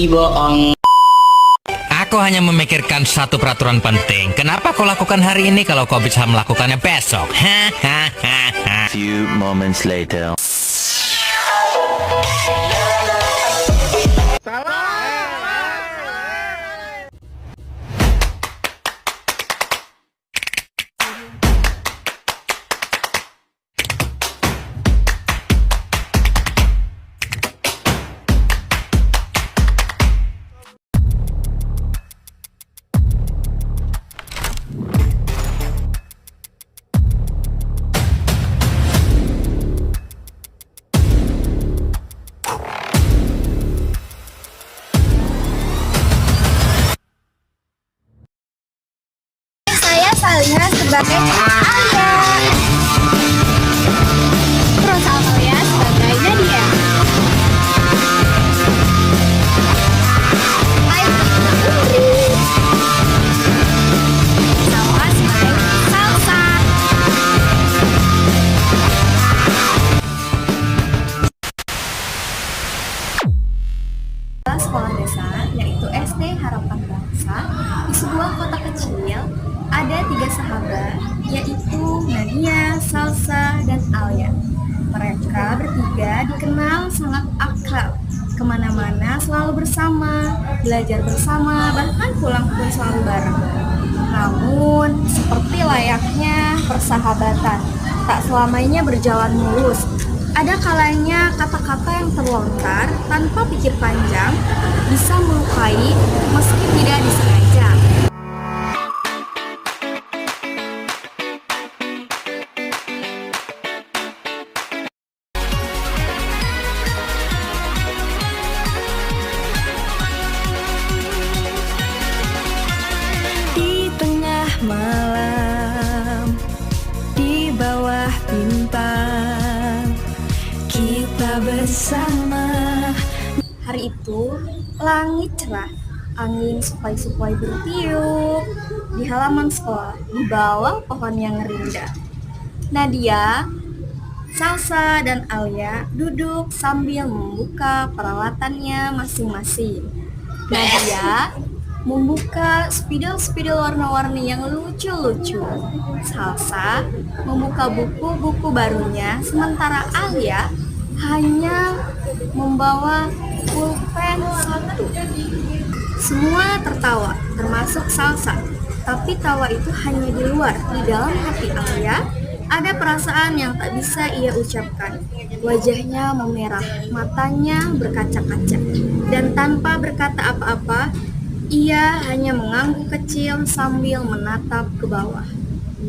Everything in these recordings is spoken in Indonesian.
bohong. Aku hanya memikirkan satu peraturan penting. Kenapa kau lakukan hari ini kalau kau bisa melakukannya besok? Hahaha. Few moments later. Saya Salihah sebagai Alia. Terus Amalia sebagai Nadia. Hai, Putri. Salma sebagai Salsa. Sekolah desa, yaitu SD Harapan Bangsa, di sebuah kota kecil, ada 3 sahabat, yaitu Nadia, Salsa, dan Alia. Mereka bertiga dikenal sangat akrab, kemana-mana selalu bersama, belajar bersama, bahkan pulang pun selalu bareng. Namun, seperti layaknya persahabatan, tak selamanya berjalan mulus. Ada kalanya kata-kata yang terlontar tanpa pikir panjang bisa melukai meski tidak disengaja. Di tengah malam, di bawah bintang, kita bersama. Hari itu, langit cerah, angin sepoi-sepoi bertiup di halaman sekolah, di bawah pohon yang rindang. Nadia, Salsa, dan Alia duduk sambil membuka peralatannya masing-masing. Nadia membuka spidol-spidol warna-warni yang lucu-lucu. Salsa membuka buku-buku barunya, sementara Alia hanya membawa pulpen 1. Semua tertawa, termasuk Salsa. Tapi tawa itu hanya di luar. Di dalam hati Alia ada perasaan yang tak bisa ia ucapkan. Wajahnya memerah, matanya berkaca-kaca. Dan tanpa berkata apa-apa, ia hanya mengangguk kecil sambil menatap ke bawah.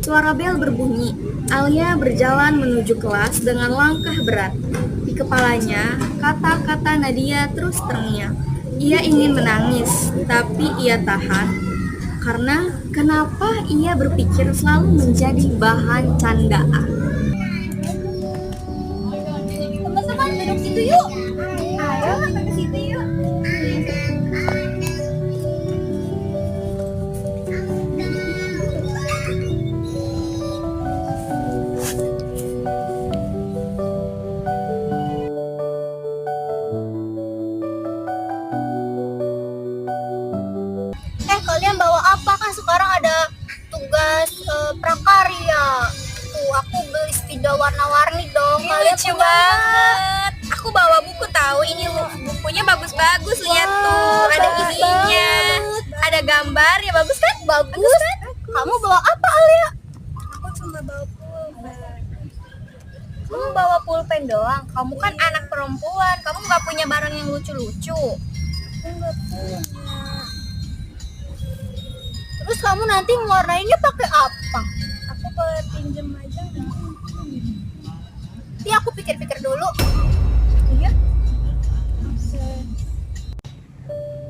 Suara bel berbunyi. Alia berjalan menuju kelas dengan langkah berat. Di kepalanya, kata-kata Nadia terus terngiang. Ia ingin menangis, tapi ia tahan. Karena kenapa ia berpikir selalu menjadi bahan candaan. Teman-teman duduk situ yuk. Ayo ke situ yuk. Kalian bawa apa? Kan sekarang ada tugas prakarya. Tuh, aku beli spidol warna-warni dong. Kalian Lucu punya banget. Aku bawa buku tahu, ini bukunya bagus-bagus, lihat tuh, ada isinya, ada gambar ya, bagus kan? bagus kan? Kamu bawa apa, Alia? Aku cuma bawa pulpen. Kamu bawa pulpen doang. Kamu kan anak perempuan. Kamu nggak punya barang yang lucu-lucu. Aku nggak punya. Terus kamu nanti mewarnainya pakai apa? Aku boleh pinjem aja nggak? Nanti aku pikir-pikir dulu. Iya.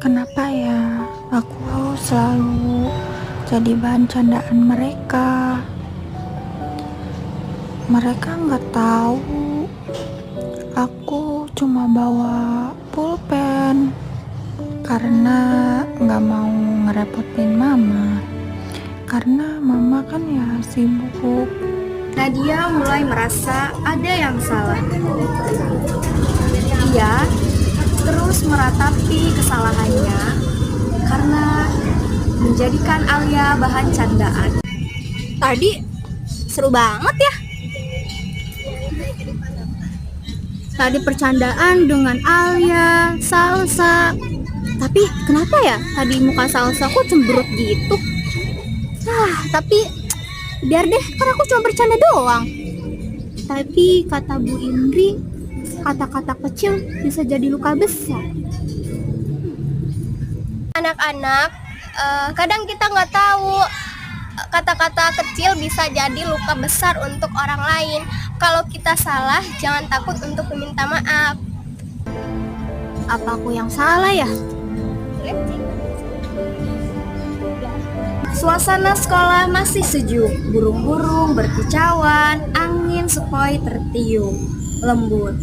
Kenapa ya aku selalu jadi bahan candaan mereka? Mereka nggak tahu aku cuma bawa pulpen karena nggak mau ngerepotin mama. Karena mama kan ya sibuk. Nadia mulai merasa ada yang salah. Ia terus harus meratapi kesalahannya karena menjadikan Alia bahan candaan. Tadi seru banget ya. Tadi percandaan dengan Alia, Salsa. Tapi kenapa ya tadi muka Salsa kok cemberut gitu? Tapi biar deh, kan aku cuma bercanda doang. Tapi kata Bu Indri, kata-kata kecil bisa jadi luka besar. Anak-anak, kadang kita nggak tahu kata-kata kecil bisa jadi luka besar untuk orang lain. Kalau kita salah, jangan takut untuk meminta maaf. Apa aku yang salah ya? Suasana sekolah masih sejuk, burung-burung berkicauan, angin sepoi tertiup lembut.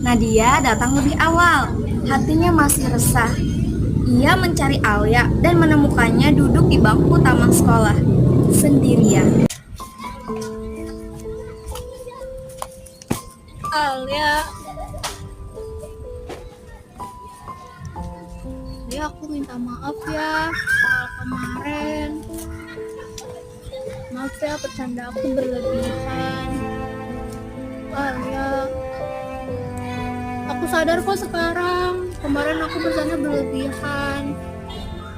Nadia datang lebih awal, hatinya masih resah. Ia mencari Alia dan menemukannya duduk di bangku taman sekolah, sendirian. Alia, aku minta maaf ya soal kemarin. Maaf ya, bercanda aku berlebihan. Alia, aku sadar kok sekarang. Kemarin aku bercanda berlebihan.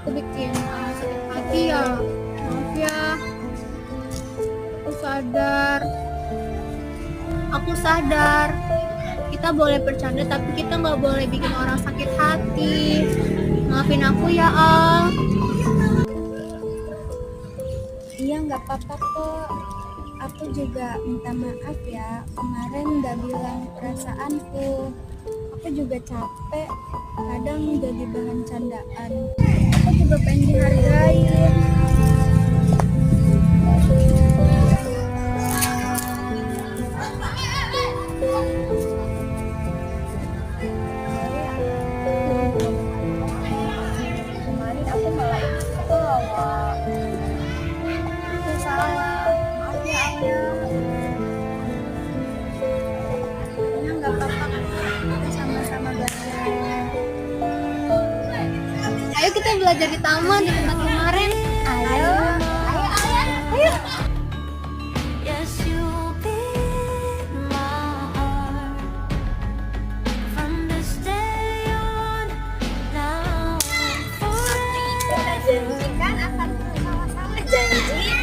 Aku bikin sakit hati ya. Maaf ya. Aku sadar. Kita boleh bercanda tapi kita nggak boleh bikin orang sakit hati. Maafin aku ya, Al. Iya, nggak apa-apa kok. Aku juga minta maaf ya, kemarin nggak bilang perasaanku. Aku juga capek, kadang jadi bahan candaan. Aku juga pengen dihargai. Kemarin aku malah ikut ketawa. Aku salah, maaf ya Alia. Ya nggak apa-apa, kita sama-sama belajar. Ayo kita belajar di taman di tempat kemarin. Ayo. Yes, you'll be my heart from this day on now forever. Janjikan akan sama-sama janji.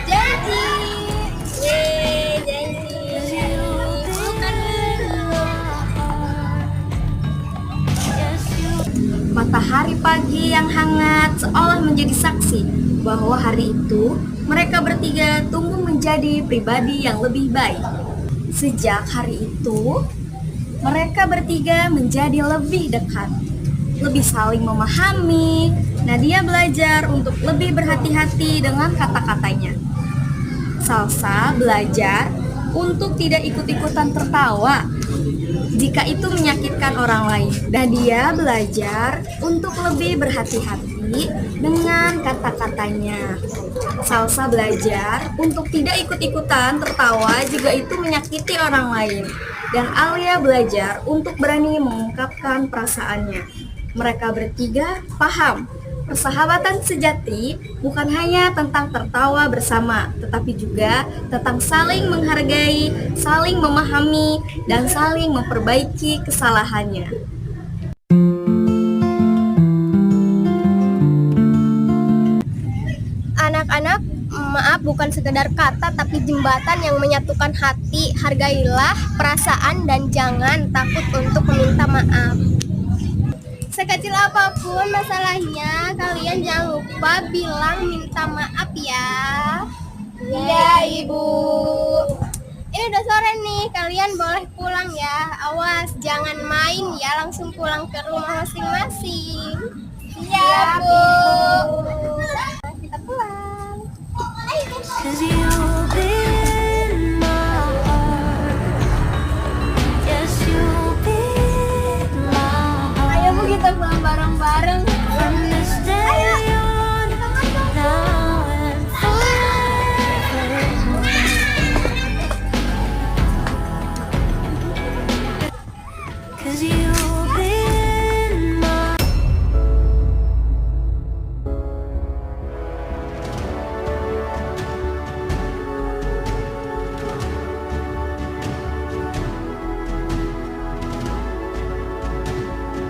Yeay, janji. Bukan dulu. Yes, you Matahari pagi yang hangat seolah menjadi saksi bahwa hari itu mereka bertiga tumbuh menjadi pribadi yang lebih baik. Sejak hari itu, mereka bertiga menjadi lebih dekat, lebih saling memahami. Nadia belajar untuk lebih berhati-hati dengan kata-katanya. Salsa belajar untuk tidak ikut-ikutan tertawa jika itu menyakitkan orang lain. Nadia belajar untuk lebih berhati-hati dengan kata-katanya. Salsa belajar untuk tidak ikut-ikutan tertawa jika itu menyakiti orang lain. Dan Alia belajar untuk berani mengungkapkan perasaannya. Mereka bertiga paham, persahabatan sejati bukan hanya tentang tertawa bersama, tetapi juga tentang saling menghargai, saling memahami, dan saling memperbaiki kesalahannya. Anak-anak, maaf bukan sekedar kata tapi jembatan yang menyatukan hati. Hargailah perasaan dan jangan takut untuk meminta maaf. Sekecil apapun masalahnya, kalian jangan lupa bilang minta maaf ya. Iya, Ibu. Ini udah sore nih, kalian boleh pulang ya. Awas, jangan main ya, langsung pulang ke rumah masing-masing. Iya, Bu. Kita pulang. 'cause you